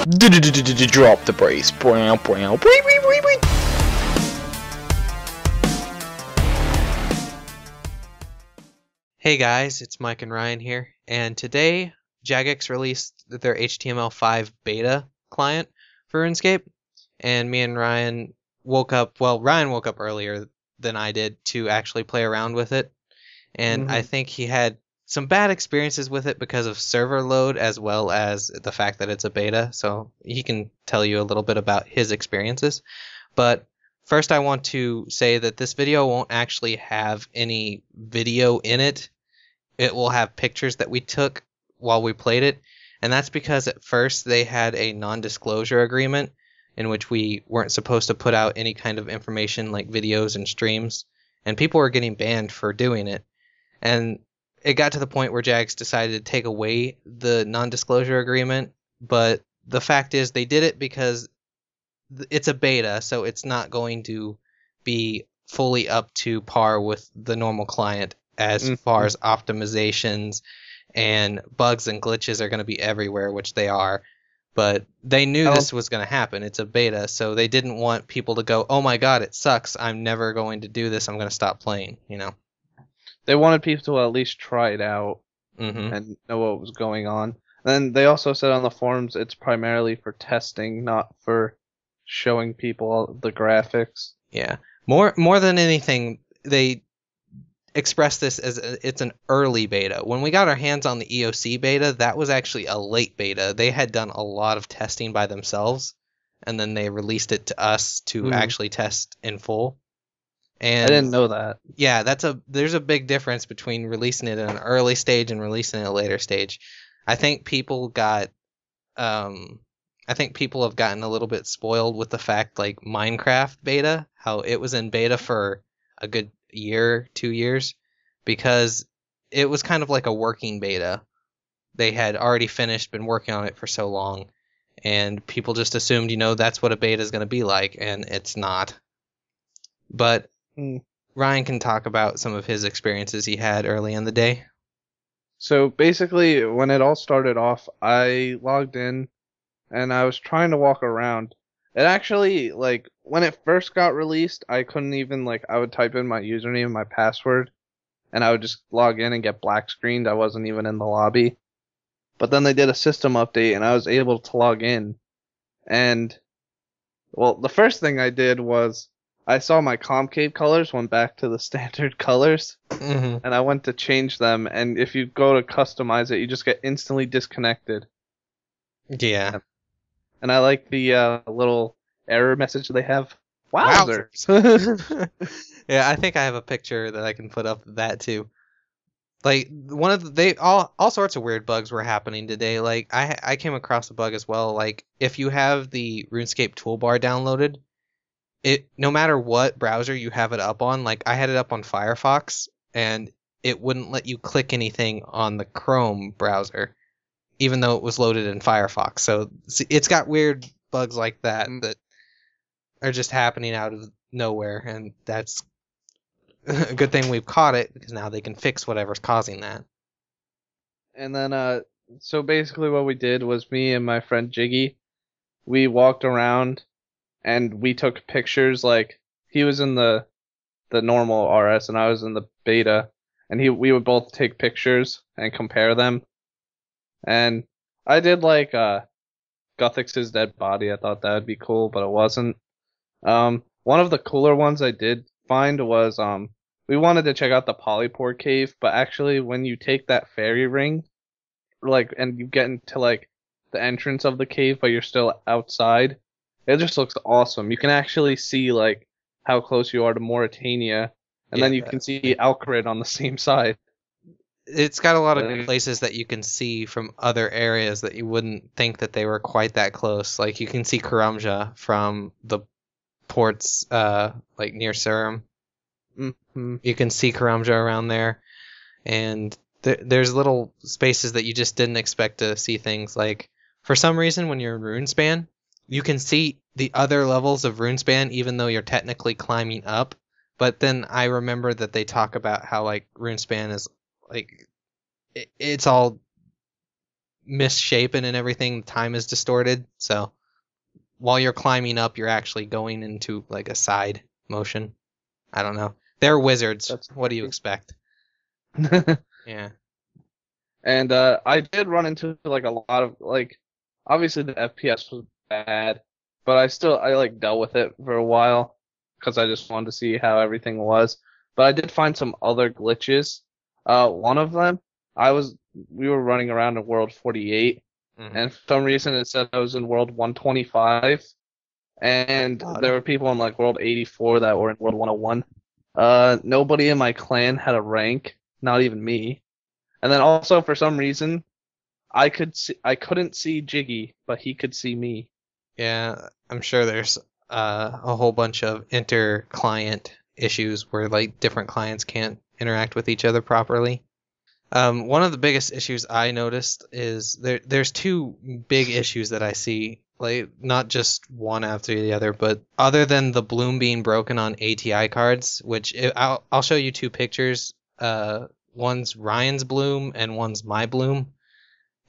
Drop the brace. Hey guys, it's Mike and Ryan here, and today Jagex released their HTML5 Beta client for RuneScape, and me and Ryan woke up, well, Ryan woke up earlier than I did to actually play around with it, and I think he had some bad experiences with it because of server load as well as the fact that it's a beta, so he can tell you a little bit about his experiences. But first, I want to say that this video won't actually have any video in it. It will have pictures that we took while we played it, and that's because at first they had a non-disclosure agreement in which we weren't supposed to put out any kind of information like videos and streams, and people were getting banned for doing it. And it got to the point where Jagex decided to take away the non-disclosure agreement, but the fact is they did it because it's a beta, so it's not going to be fully up to par with the normal client as far as optimizations and bugs and glitches are going to be everywhere, which they are. But they knew this was going to happen. It's a beta, so they didn't want people to go, oh my god, it sucks, I'm never going to do this, I'm going to stop playing, you know? They wanted people to at least try it out and know what was going on. And they also said on the forums it's primarily for testing, not for showing people the graphics. Yeah. More than anything, they expressed this as it's an early beta. When we got our hands on the EOC beta, that was actually a late beta. They had done a lot of testing by themselves, and then they released it to us to actually test in full. And I didn't know that. Yeah, there's a big difference between releasing it in an early stage and releasing it at a later stage. I think people have gotten a little bit spoiled with the fact like Minecraft beta, how it was in beta for a good year, 2 years, because it was kind of like a working beta. They had already finished, been working on it for so long, and people just assumed, that's what a beta is going to be like, and it's not. But Ryan can talk about some of his experiences he had early in the day. So basically, when it all started off, I logged in and I was trying to walk around. It actually, when it first got released, I couldn't even, I would type in my username and my password, and I would just log in and get black screened. I wasn't even in the lobby. But then they did a system update, and I was able to log in. And, well, the first thing I did was I saw my Concave colors went back to the standard colors, and I went to change them, and if you go to customize it, you just get instantly disconnected. Yeah. And I like the little error message they have. Wowzers! Yeah, I think I have a picture that I can put up of that too. All sorts of weird bugs were happening today. I came across a bug as well. If you have the RuneScape toolbar downloaded, no matter what browser you have it up on, I had it up on Firefox, and it wouldn't let you click anything on the Chrome browser, even though it was loaded in Firefox. So it's got weird bugs like that that are just happening out of nowhere, and that's a good thing we've caught it, because now they can fix whatever's causing that. And then, so basically what we did was me and my friend Jiggy, we walked around and we took pictures. He was in the normal RS and I was in the beta, and we would both take pictures and compare them. And I did Guthix's dead body. I thought that would be cool, but it wasn't. One of the cooler ones I did find was we wanted to check out the Polypore cave, but actually when you take that fairy ring, and you get into the entrance of the cave, but you're still outside, it just looks awesome. You can actually see how close you are to Mauritania, and then you can see Alcarid on the same side. It's got a lot of places that you can see from other areas that you wouldn't think that they were quite that close. You can see Karamja from the ports, near Surum. You can see Karamja around there, and there's little spaces that you just didn't expect to see things. For some reason, when you're in Runespan, you can see the other levels of Runespan, even though you're technically climbing up. But then I remember that they talk about how Runespan is it's all misshapen and everything. Time is distorted. So while you're climbing up, you're actually going into like a side motion. I don't know. They're wizards. That's What do you expect? Yeah. And I did run into like a lot of like, obviously the FPS was bad, but I like dealt with it for a while because I just wanted to see how everything was. But I did find some other glitches. One of them, we were running around in World 48, Mhm. and for some reason it said I was in World 125, and there were people in like World 84 that were in World 101. Nobody in my clan had a rank, not even me. And then also for some reason, I couldn't see Jiggy, but he could see me. Yeah, I'm sure there's a whole bunch of inter-client issues where like different clients can't interact with each other properly. One of the biggest issues I noticed is there's two big issues that I see, like not just one after the other, but other than the bloom being broken on ATI cards, which I'll show you two pictures. One's Ryan's bloom and one's my bloom,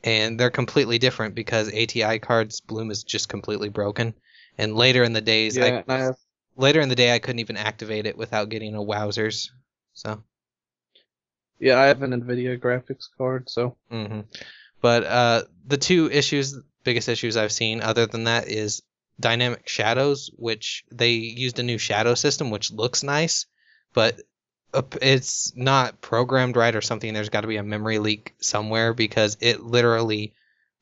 and they're completely different because ATI cards bloom is just completely broken. And later in the days, Yeah, and later in the day I couldn't even activate it without getting a wowzers. So. I have an NVIDIA graphics card, so. hmm But the two biggest issues I've seen, other than that, is dynamic shadows, which they used a new shadow system, which looks nice, but it's not programmed right or something. There's got to be a memory leak somewhere because it literally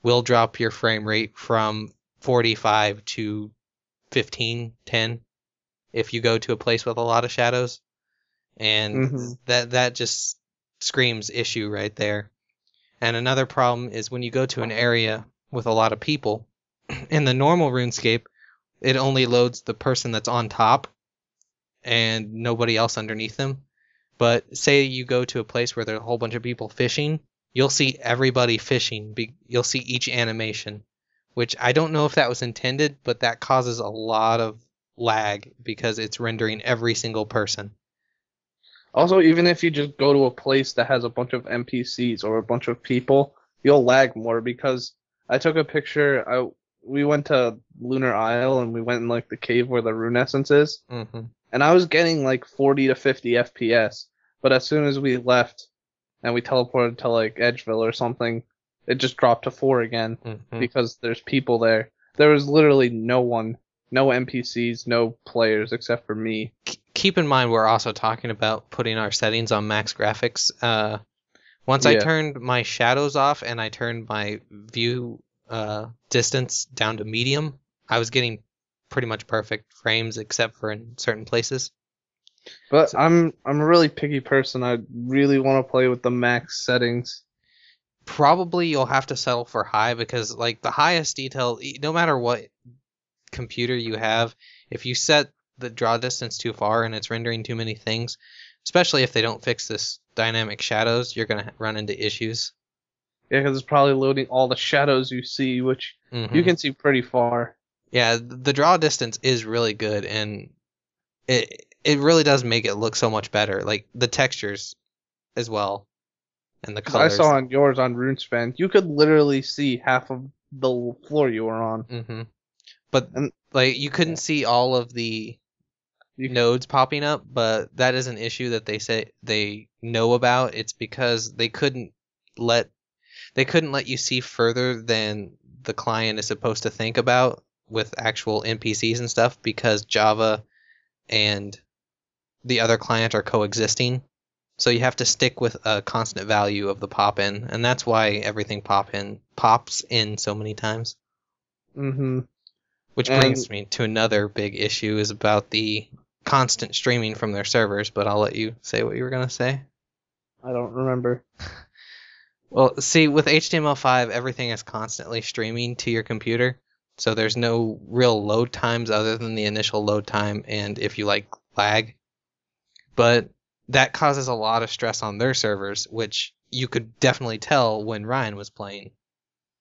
will drop your frame rate from 45 to 15, 10 if you go to a place with a lot of shadows, and Mhm. that just screams issue right there. And another problem is when you go to an area with a lot of people, in the normal RuneScape, it only loads the person that's on top and nobody else underneath them. But say you go to a place where there's a whole bunch of people fishing, you'll see everybody fishing. You'll see each animation, which I don't know if that was intended, but that causes a lot of lag because it's rendering every single person. Also, even if you just go to a place that has a bunch of NPCs or a bunch of people, you'll lag more because I took a picture. We went to Lunar Isle and we went in like the cave where the rune essence is, hmm and I was getting like 40 to 50 FPS. But as soon as we left and we teleported to like Edgeville or something, it just dropped to 4 again hmm because there's people there. There was literally no one, no NPCs, no players except for me. Keep in mind we're also talking about putting our settings on max graphics. Once I Yeah. turned my shadows off and I turned my view distance down to medium, I was getting pretty much perfect frames except for in certain places. But So I'm a really picky person. I really want to play with the max settings. probably you'll have to settle for high because like the highest detail, no matter what computer you have, if you set the draw distance too far and it's rendering too many things, especially if they don't fix this dynamic shadows, you're gonna run into issues. Yeah, because it's probably loading all the shadows you see, which you hmm can see pretty far. Yeah, the draw distance is really good, and it really does make it look so much better. Like the textures as well, and the Because I saw colors. on yours on RuneSpan, you could literally see half of the floor you were on. hmm But And like you couldn't see all of the you, nodes popping up, but that is an issue that they say they know about. It's because let they couldn't let you see further than the client is supposed to think about with actual NPCs and stuff because Java and the other client are coexisting. So you have to stick with a constant value of the pop in, and that's why everything pops in so many times. hmm Which And brings me to another big issue is about the constant streaming from their servers, but I'll let you say what you were gonna say. I don't remember. Well, see, with HTML5, everything is constantly streaming to your computer, so there's no real load times other than the initial load time and if you like lag. But that causes a lot of stress on their servers, which you could definitely tell when Ryan was playing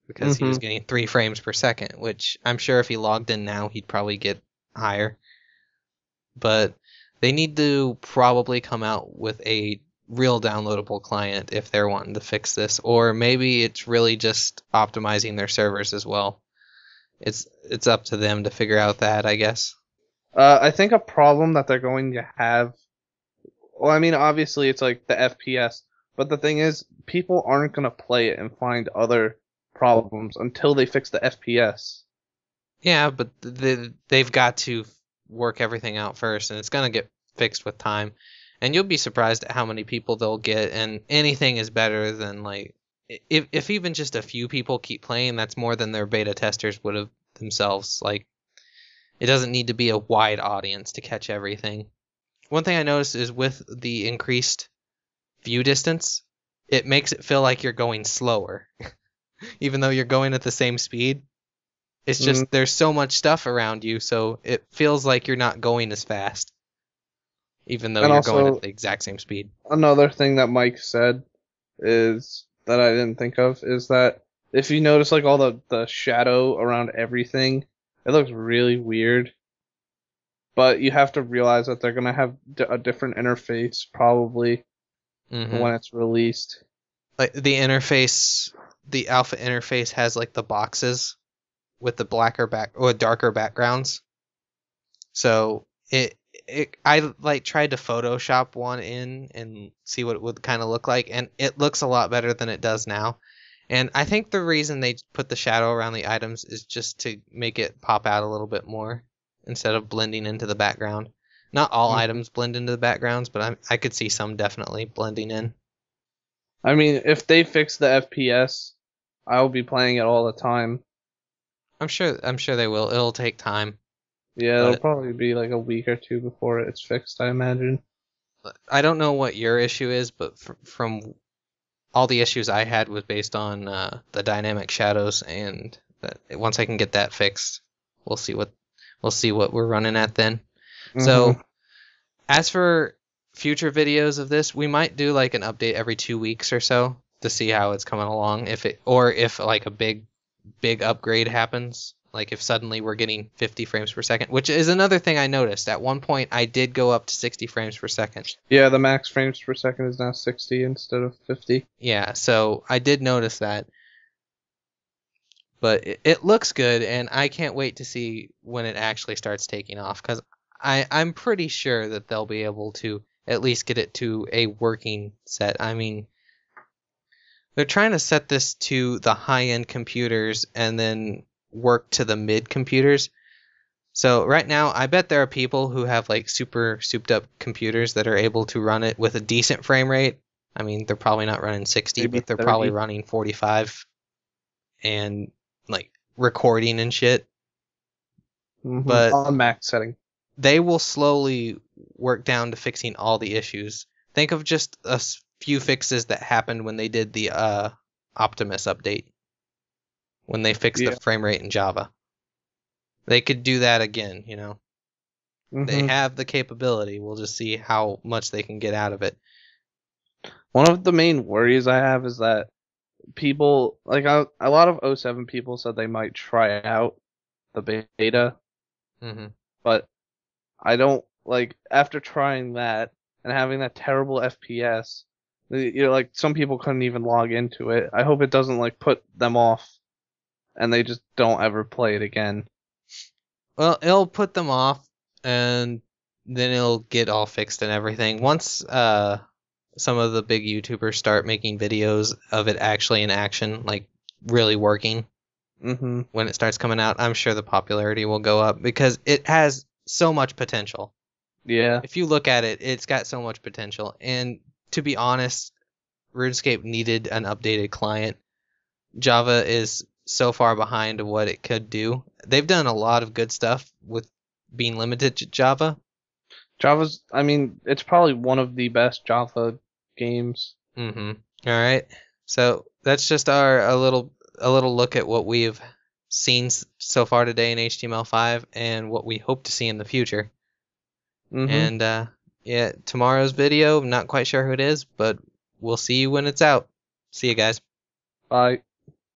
because he was hmm getting 3 frames per second, which I'm sure if he logged in now, he'd probably get higher. But they need to probably come out with a real downloadable client if they're wanting to fix this, or maybe it's really just optimizing their servers as well. It's up to them to figure out that, I guess. I think a problem that they're going to have. Well, I mean, obviously it's like the FPS, but the thing is, people aren't gonna play it and find other problems until they fix the FPS. Yeah, but they've got to work everything out first, and it's gonna get fixed with time. And you'll be surprised at how many people they'll get, and anything is better than like if even just a few people keep playing, that's more than their beta testers would have themselves. Like it doesn't need to be a wide audience to catch everything. One thing I noticed is with the increased view distance, it makes it feel like you're going slower, even though you're going at the same speed. It's just there's so much stuff around you, so it feels like you're not going as fast, even though And you're going also, at the exact same speed. another thing that Mike said is that I didn't think of is that if you notice like all the shadow around everything, it looks really weird. But you have to realize that they're gonna have a different interface probably when it's released. Like the interface, the alpha interface has like the boxes with the blacker back or darker backgrounds. So I like tried to Photoshop one in and see what it would kind of look like, and it looks a lot better than it does now. And I think the reason they put the shadow around the items is just to make it pop out a little bit more instead of blending into the background. Not all items blend into the backgrounds, but I could see some definitely blending in. I mean, if they fix the FPS, I'll be playing it all the time. I'm sure they will. It'll take time. Yeah, it'll probably be like a week or two before it's fixed, I imagine. I don't know what your issue is, but from all the issues I had was based on the dynamic shadows, and once I can get that fixed, we'll see what we're running at then. So, as for future videos of this, we might do like an update every 2 weeks or so to see how it's coming along. If like a big upgrade happens, like if suddenly we're getting 50 frames per second, which is another thing I noticed. At one point, I did go up to 60 frames per second. Yeah, the max frames per second is now 60 instead of 50. Yeah, so I did notice that. But it looks good, and I can't wait to see when it actually starts taking off, because I'm pretty sure that they'll be able to at least get it to a working set. I mean, they're trying to set this to the high-end computers and then work to the mid computers. So right now, I bet there are people who have like super souped-up computers that are able to run it with a decent frame rate. I mean, they're probably not running 60, Maybe but they're 30. probably running 45 and like recording and shit. But on max setting. they will slowly work down to fixing all the issues. Think of just a few fixes that happened when they did the Optimus update, when they fixed the frame rate in Java. They could do that again, you know. They have the capability. We'll just see how much they can get out of it. One of the main worries I have is that people, like a lot of 07 people said they might try out the beta, but I don't, like, after trying that and having that terrible FPS, like, some people couldn't even log into it. I hope it doesn't, like, put them off and they just don't ever play it again. Well, it'll put them off, and then it'll get all fixed and everything. Once some of the big YouTubers start making videos of it actually in action, like really working, when it starts coming out, I'm sure the popularity will go up because it has so much potential. Yeah. If you look at it, it's got so much potential. And to be honest, RuneScape needed an updated client. Java is so far behind of what it could do. They've done a lot of good stuff with being limited to Java. Java's, I mean, it's probably one of the best Java games. All right. So that's just a little look at what we've seen so far today in HTML5 and what we hope to see in the future. And yeah, tomorrow's video, I'm not quite sure who it is, but we'll see you when it's out. See you guys. Bye.